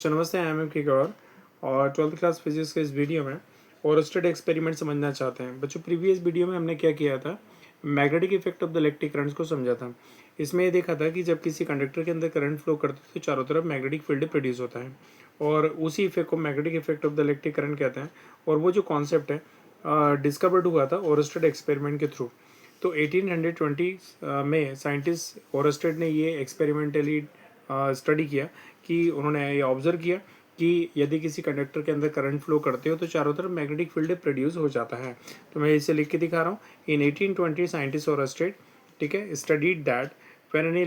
नमस्ते, I am के गौर और 12th क्लास फिजिक्स के इस वीडियो में ओरस्टेड एक्सपेरिमेंट समझना चाहते हैं। बच्चों, प्रीवियस वीडियो में हमने क्या किया था, magnetic effect of the electric currents को समझा था। इसमें ये देखा था कि जब किसी कंडक्टर के अंदर करंट फ्लो करते हैं तो चारों तरफ मैग्नेटिक फील्ड प्रोड्यूस होता है और उसी इफेक्ट को magnetic effect of the electric current कहते हैं। और वो जो कॉन्सेप्ट है डिस्कवर्ड हुआ था ओरस्टेड एक्सपेरिमेंट के थ्रू। तो 1820 में साइंटिस्ट ओरस्टेड ने ये एक्सपेरिमेंटली स्टडी किया कि उन्होंने ये ऑब्जर्व किया कि यदि किसी कंडक्टर के अंदर करंट फ्लो करते हो तो चारों तरफ मैग्नेटिक फील्ड प्रोड्यूस हो जाता है। तो मैं इसे लिख के दिखा रहा हूँ। इन 1820 साइंटिस्ट ओरस्टेड, ठीक है, studied that when the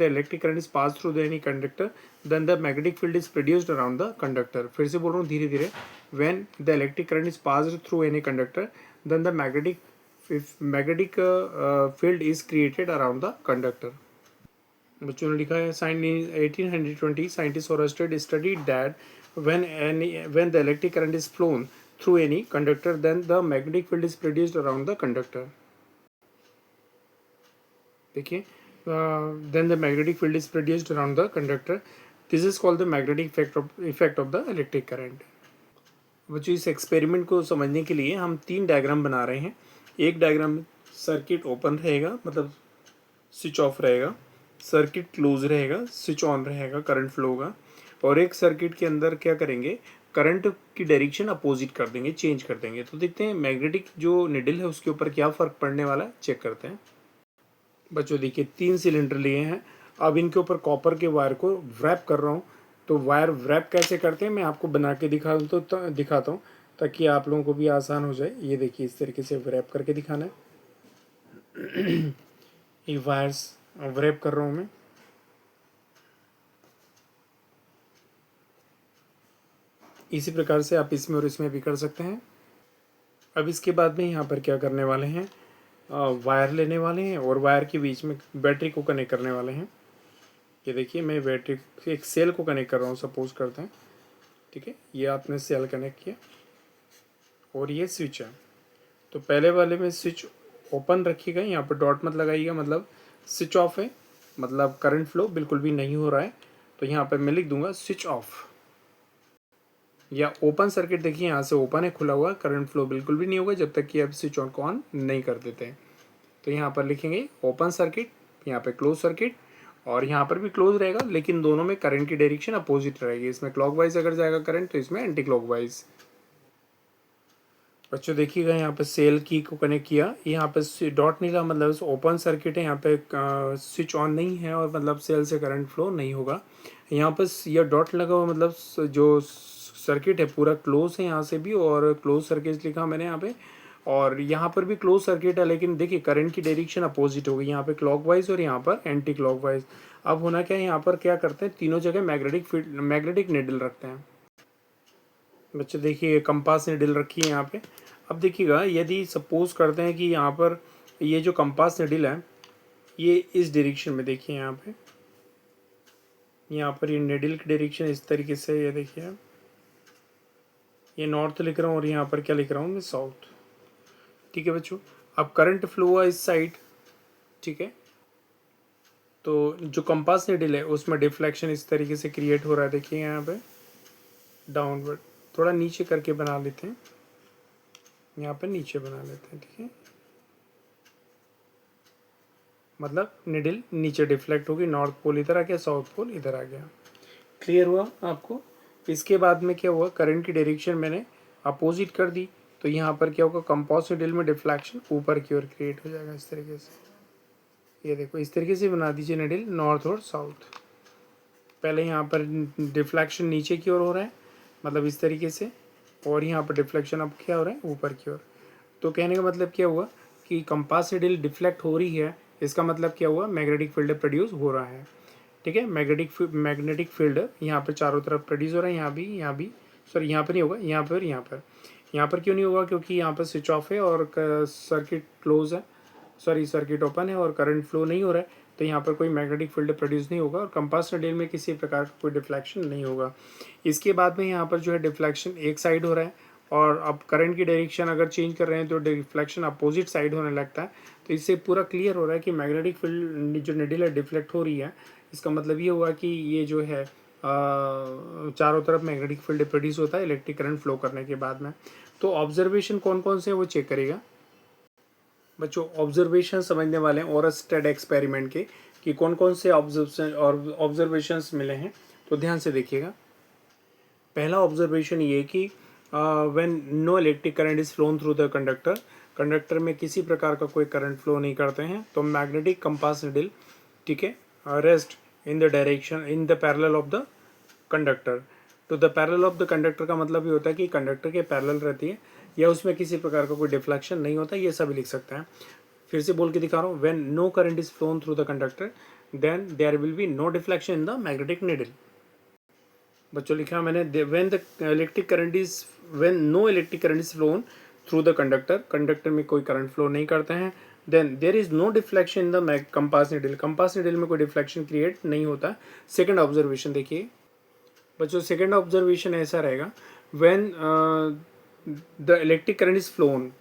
electric current is passed through any conductor, then the magnetic field is produced around the conductor. फिर से बोल रहा हूँ धीरे धीरे। when the electric current is passed through any conductor, then the magnetic field is created around the conductor. बच्चों ने लिखा है sign in 1820 scientist Oersted studied that when the electric current is flown through any conductor, then the magnetic field is produced around the conductor. देखिए, then the magnetic field is produced around the conductor. This is called the magnetic effect of the electric current. बच्चों, इस experiment को समझने के लिए हम 3 diagram बना रहे हैं। एक डायग्राम सर्किट ओपन रहेगा, मतलब स्विच ऑफ रहेगा। सर्किट क्लोज रहेगा, स्विच ऑन रहेगा, करंट फ्लो होगा। और एक सर्किट के अंदर क्या करेंगे, करंट की डायरेक्शन अपोजिट कर देंगे, चेंज कर देंगे। तो देखते हैं मैग्नेटिक जो निडल है उसके ऊपर क्या फ़र्क पड़ने वाला है, चेक करते हैं। बच्चों देखिए, 3 सिलेंडर लिए हैं। अब इनके ऊपर कॉपर के वायर को व्रैप कर रहा हूँ। तो वायर व्रैप कैसे करते हैं मैं आपको बना के दिखाता हूँ ताकि आप लोगों को भी आसान हो जाए। ये देखिए, इस तरीके से व्रैप करके दिखाना है। ये वायर्स व्रैप कर रहा हूँ मैं। इसी प्रकार से आप इसमें और इसमें भी कर सकते हैं। अब इसके बाद में यहाँ पर क्या करने वाले हैं, वायर लेने वाले हैं और वायर के बीच में बैटरी को कनेक्ट करने वाले हैं। ये देखिए, मैं बैटरी एक सेल को कनेक्ट कर रहा हूँ, सपोज करते हैं। ठीक है, ये आपने सेल कनेक्ट किया और ये स्विच है। तो पहले वाले में स्विच ओपन रखिएगा, यहाँ पर डॉट मत लगाइएगा, मतलब स्विच ऑफ है, मतलब करंट फ्लो बिल्कुल भी नहीं हो रहा है। तो यहाँ पर मैं लिख दूंगा स्विच ऑफ। या ओपन सर्किट देखिए, यहाँ से ओपन है, खुला हुआ, करंट फ्लो बिल्कुल भी नहीं होगा जब तक कि आप स्विच ऑन को ऑन नहीं कर देते हैं। तो यहाँ पर लिखेंगे ओपन सर्किट, यहाँ पे क्लोज सर्किट, और यहाँ पर भी क्लोज रहेगा, लेकिन दोनों में करंट की डायरेक्शन अपोजिट रहेगी। इसमें क्लॉकवाइज अगर जाएगा करंट तो इसमें एंटी क्लॉकवाइज। बच्चों देखिएगा, यहाँ पे सेल की को कनेक्ट किया, यहाँ पे डॉट नहीं लगा, मतलब ओपन सर्किट है, यहाँ पे स्विच ऑन नहीं है और मतलब सेल से करंट फ्लो नहीं होगा। यहाँ पर यह डॉट लगा हुआ, मतलब जो सर्किट है पूरा क्लोज है, यहाँ से भी, और क्लोज सर्किट लिखा मैंने यहाँ पे, और यहाँ पर भी क्लोज सर्किट है, लेकिन देखिए करंट की डायरेक्शन अपोजिट होगी, यहाँ पे क्लॉकवाइज और यहाँ पर एंटी क्लॉकवाइज। अब होना क्या है, यहाँ पर क्या करते हैं, तीनों जगह मैग्नेटिक निडल रखते हैं। बच्चे देखिए, कंपास निडल रखी है यहाँ पे। अब देखिएगा, यदि सपोज करते हैं कि यहाँ पर ये जो कंपास निडल है ये इस डायरेक्शन में, देखिए यहाँ पर ये निडल की डायरेक्शन इस तरीके से, ये देखिए ये नॉर्थ लिख रहा हूँ और यहाँ पर क्या लिख रहा हूँ मैं, साउथ। ठीक है बच्चों, अब करंट फ्लो हुआ इस साइड, ठीक है। तो जो कंपास निडल है उसमें डिफ्लेक्शन इस तरीके से क्रिएट हो रहा है, देखिए यहाँ पे डाउनवर्ड, थोड़ा नीचे करके बना लेते हैं, यहाँ पे नीचे बना लेते हैं, ठीक है। मतलब निडल नीचे डिफ्लेक्ट होगी, नॉर्थ पोल इधर आ गया, साउथ पोल इधर आ गया। क्लियर हुआ आपको। इसके बाद में क्या हुआ, करंट की डायरेक्शन मैंने अपोजिट कर दी, तो यहाँ पर क्या होगा, कंपास निडल में डिफ्लेक्शन ऊपर की ओर क्रिएट हो जाएगा इस तरीके से। ये देखो, इस तरीके से बना दीजिए निडल, नॉर्थ और साउथ। पहले यहाँ पर डिफ्लेक्शन नीचे की ओर हो रहा है, मतलब इस तरीके से, और यहाँ पर डिफ्लेक्शन अब क्या हो रहा है, ऊपर की ओर। तो कहने का मतलब क्या हुआ कि कंपास निडल डिफ्लेक्ट हो रही है, इसका मतलब क्या हुआ, मैग्नेटिक फील्ड प्रोड्यूस हो रहा है। ठीक है, मैग्नेटिक फील्ड यहाँ पर चारों तरफ प्रोड्यूस हो रहा है, यहाँ भी सॉरी, यहाँ पर नहीं होगा, यहाँ पर यहाँ पर क्यों नहीं होगा, क्योंकि यहाँ पर स्विच ऑफ है और सर्किट क्लोज है, सॉरी सर्किट ओपन है और करंट फ्लो नहीं हो रहा है। तो यहाँ पर कोई मैग्नेटिक फील्ड प्रोड्यूस नहीं होगा और कंपास निडल में किसी प्रकार का कोई डिफ्लेक्शन नहीं होगा। इसके बाद में यहाँ पर जो है डिफ्लेक्शन एक साइड हो रहा है, और अब करंट की डायरेक्शन अगर चेंज कर रहे हैं तो डिफ्लेक्शन अपोजिट साइड होने लगता है। तो इससे पूरा क्लियर हो रहा है कि मैग्नेटिक फील्ड जो निडल है डिफ्लेक्ट हो रही है। इसका मतलब ये हुआ कि ये जो है चारों तरफ मैग्नेटिक फील्ड प्रोड्यूस होता है इलेक्ट्रिक करंट फ्लो करने के बाद में। तो ऑब्जर्वेशन कौन कौन से हैं वो चेक करेगा बच्चों। ऑब्जर्वेशन समझने वाले हैं ओरस्टेड एक्सपेरिमेंट के कि कौन कौन से ऑब्जर्वेशंस मिले हैं, तो ध्यान से देखिएगा। पहला ऑब्जर्वेशन ये कि when no electric current is flown through the conductor, conductor में किसी प्रकार का कोई करंट फ्लो नहीं करते हैं, तो मैग्नेटिक कंपास निडल, ठीक है, rest in the direction in the parallel of the conductor. तो the parallel of the conductor का मतलब ये होता है कि कंडक्टर के पैरेलल रहती है या उसमें किसी प्रकार का कोई डिफ्लेक्शन नहीं होता, ये सभी लिख सकते हैं। फिर से बोल के दिखा रहा हूँ, when no current is flown through the conductor then there will be no deflection in the magnetic needle. बच्चों लिखा मैंने, when no electric current is flown through the conductor, conductor में कोई करंट फ्लो नहीं करते हैं, then there is no deflection in the compass needle, compass needle में कोई डिफ्लेक्शन क्रिएट नहीं होता। सेकंड ऑब्जर्वेशन देखिए बच्चों, सेकंड ऑब्जर्वेशन ऐसा रहेगा, when the electric current is flown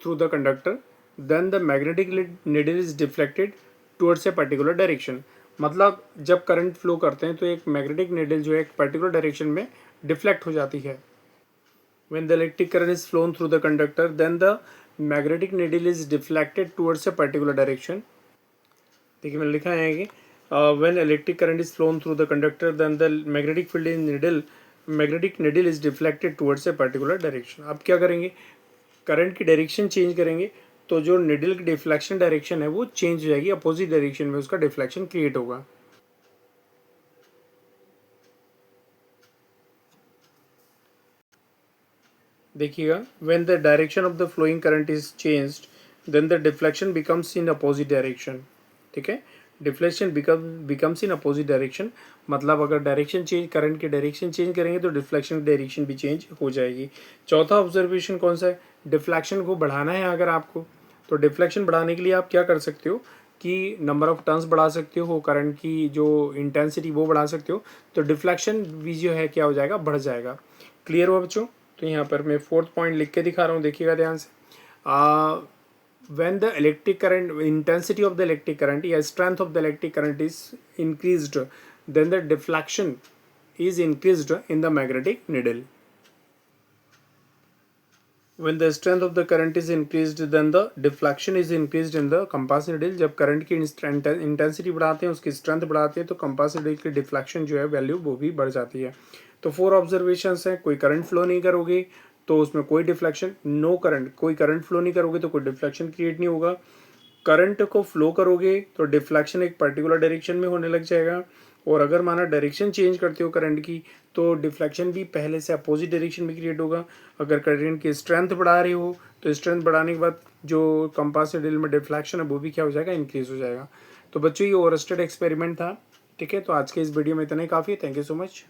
through the conductor then the magnetic needle is deflected towards a particular direction. मतलब जब करंट फ्लो करते हैं तो एक मैग्नेटिक निडल जो है एक पर्टिकुलर डायरेक्शन में डिफ्लेक्ट हो जाती है। When the electric current is flown through the conductor, then the magnetic needle is deflected towards a particular direction. देखिए मैंने लिखा है कि when electric current is flown through the conductor, then the magnetic needle is deflected towards a particular direction. अब क्या करेंगे, current की direction change करेंगे तो जो निडल की डिफ्लेक्शन डायरेक्शन है वो चेंज हो जाएगी, अपोजिट डायरेक्शन में उसका डिफ्लेक्शन क्रिएट होगा। देखिएगा, when the direction of the flowing current is changed then the deflection becomes in opposite direction, ठीक है, deflection becomes in opposite direction, मतलब अगर डायरेक्शन चेंज, करंट की डायरेक्शन चेंज करेंगे तो डिफ्लेक्शन डायरेक्शन भी चेंज हो जाएगी। चौथा ऑब्जर्वेशन कौन सा है, डिफ्लेक्शन को बढ़ाना है अगर आपको, तो डिफ्लेक्शन बढ़ाने के लिए आप क्या कर सकते हो कि नंबर ऑफ टर्न्स बढ़ा सकते हो, करंट की जो इंटेंसिटी वो बढ़ा सकते हो, तो डिफ्लेक्शन भी जो है क्या हो जाएगा, बढ़ जाएगा। क्लियर हुआ बच्चों। तो यहाँ पर मैं फोर्थ पॉइंट लिख के दिखा रहा हूँ, देखिएगा ध्यान से। When the electric current, intensity of the electric current या strength of the electric current is increased then the deflection is increased in the magnetic needle. When the strength of the current is increased, then the deflection is increased in the compass needle. जब current की intensity बढ़ाते हैं, उसकी strength बढ़ाते हैं, तो compass needle की deflection जो है वैल्यू वो भी बढ़ जाती है। तो 4 ऑब्जर्वेशंस हैं, कोई करंट फ्लो नहीं करोगे तो उसमें कोई डिफ्लेक्शन, नो करंट, कोई करंट फ्लो नहीं करोगे तो कोई डिफ्लेक्शन क्रिएट नहीं होगा, करंट को फ्लो करोगे तो डिफ्लेक्शन एक पर्टिकुलर डायरेक्शन में होने लग जाएगा, और अगर माना डायरेक्शन चेंज करते हो करंट की तो डिफ्लेक्शन भी पहले से अपोजिट डायरेक्शन में क्रिएट होगा। अगर करंट की स्ट्रेंथ बढ़ा रहे हो तो स्ट्रेंथ बढ़ाने के बाद जो कंपास निडल में डिफ्लेक्शन है वो भी क्या हो जाएगा, इंक्रीज हो जाएगा। तो बच्चों ये ओरस्टेड एक्सपेरिमेंट था, ठीक है। तो आज के इस वीडियो में इतना ही काफ़ी है। Thank you so much.